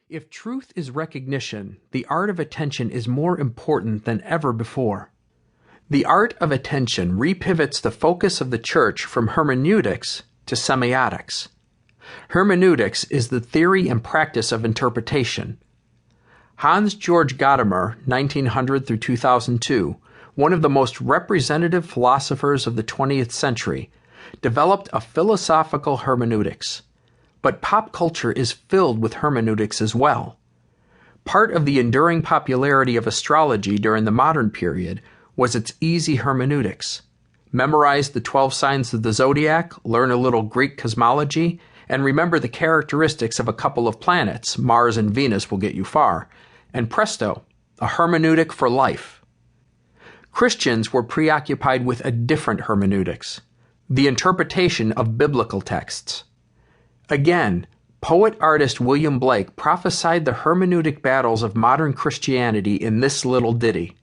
If truth is recognition, the art of attention is more important than ever before. The art of attention repivots the focus of the church from hermeneutics to semiotics. Hermeneutics is the theory and practice of interpretation. Hans Georg Gadamer, 1900 through 2002, one of the most representative philosophers of the 20th century, developed a philosophical hermeneutics. But pop culture is filled with hermeneutics as well. Part of the enduring popularity of astrology during the modern period was its easy hermeneutics. Memorize the 12 signs of the zodiac, learn a little Greek cosmology, and remember the characteristics of a couple of planets, Mars and Venus will get you far, and presto, a hermeneutic for life. Christians were preoccupied with a different hermeneutics, the interpretation of biblical texts. Again, poet-artist William Blake prophesied the hermeneutic battles of modern Christianity in this little ditty.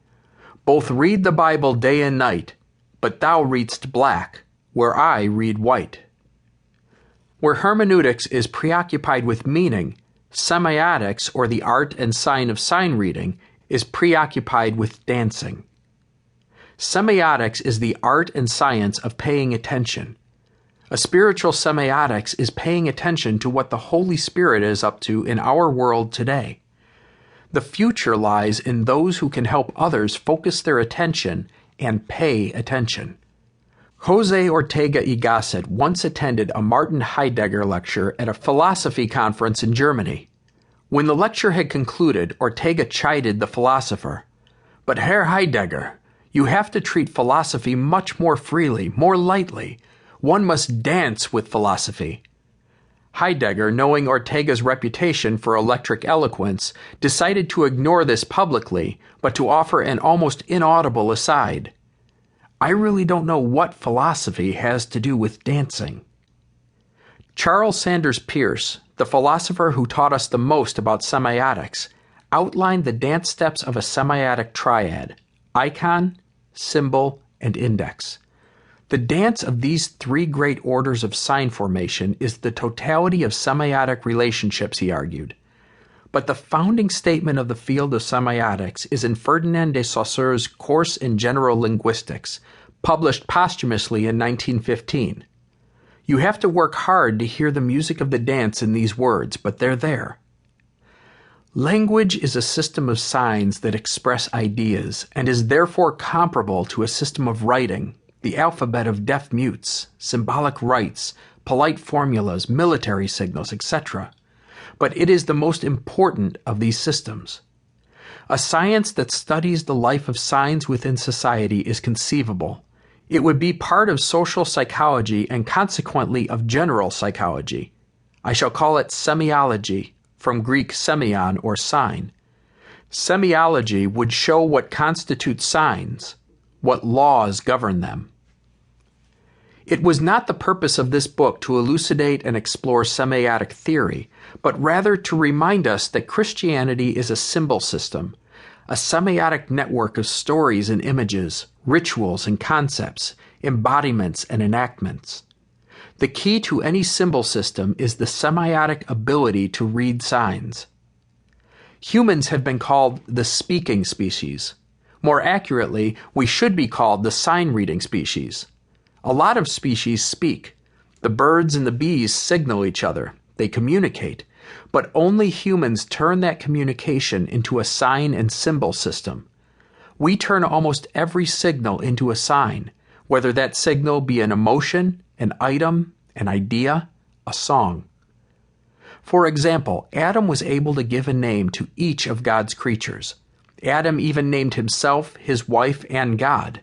Both read the Bible day and night, but thou readst black, where I read white. Where hermeneutics is preoccupied with meaning, semiotics, or the art and sign of sign reading, is preoccupied with dancing. Semiotics is the art and science of paying attention. A spiritual semiotics is paying attention to what the Holy Spirit is up to in our world today. The future lies in those who can help others focus their attention and pay attention. Jose Ortega y Gasset once attended a Martin Heidegger lecture at a philosophy conference in Germany. When the lecture had concluded, Ortega chided the philosopher. "But Herr Heidegger, you have to treat philosophy much more freely, more lightly. One must dance with philosophy." Heidegger, knowing Ortega's reputation for electric eloquence, decided to ignore this publicly, but to offer an almost inaudible aside. "I really don't know what philosophy has to do with dancing." Charles Sanders Peirce, the philosopher who taught us the most about semiotics, outlined the dance steps of a semiotic triad: icon, symbol, and index. The dance of these three great orders of sign formation is the totality of semiotic relationships, he argued. But the founding statement of the field of semiotics is in Ferdinand de Saussure's Course in General Linguistics, published posthumously in 1915. You have to work hard to hear the music of the dance in these words, but they're there. Language is a system of signs that express ideas, and is therefore comparable to a system of writing, the alphabet of deaf mutes, symbolic rites, polite formulas, military signals, etc. But it is the most important of these systems. A science that studies the life of signs within society is conceivable. It would be part of social psychology and consequently of general psychology. I shall call it semiology, from Greek semeion or sign. Semiology would show what constitutes signs, what laws govern them. It was not the purpose of this book to elucidate and explore semiotic theory, but rather to remind us that Christianity is a symbol system, a semiotic network of stories and images, rituals and concepts, embodiments and enactments. The key to any symbol system is the semiotic ability to read signs. Humans have been called the speaking species. More accurately, we should be called the sign-reading species. A lot of species speak. The birds and the bees signal each other. They communicate. But only humans turn that communication into a sign and symbol system. We turn almost every signal into a sign, whether that signal be an emotion, an item, an idea, a song. For example, Adam was able to give a name to each of God's creatures. Adam even named himself, his wife, and God.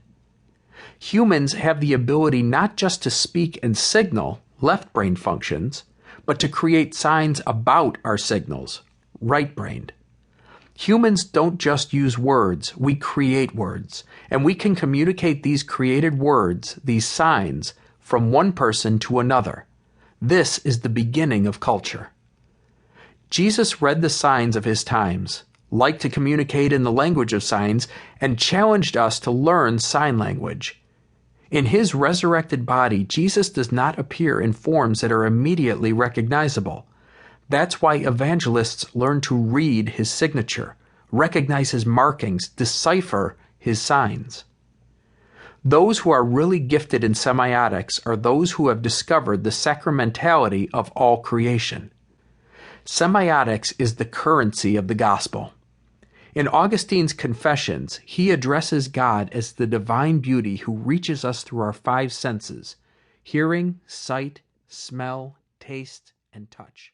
Humans have the ability not just to speak and signal, left-brain functions, but to create signs about our signals, right-brained. Humans don't just use words, we create words, and we can communicate these created words, these signs, from one person to another. This is the beginning of culture. Jesus read the signs of his times, liked to communicate in the language of signs, and challenged us to learn sign language. In his resurrected body, Jesus does not appear in forms that are immediately recognizable. That's why evangelists learn to read his signature, recognize his markings, decipher his signs. Those who are really gifted in semiotics are those who have discovered the sacramentality of all creation. Semiotics is the currency of the gospel. In Augustine's Confessions, he addresses God as the divine beauty who reaches us through our five senses: hearing, sight, smell, taste, and touch.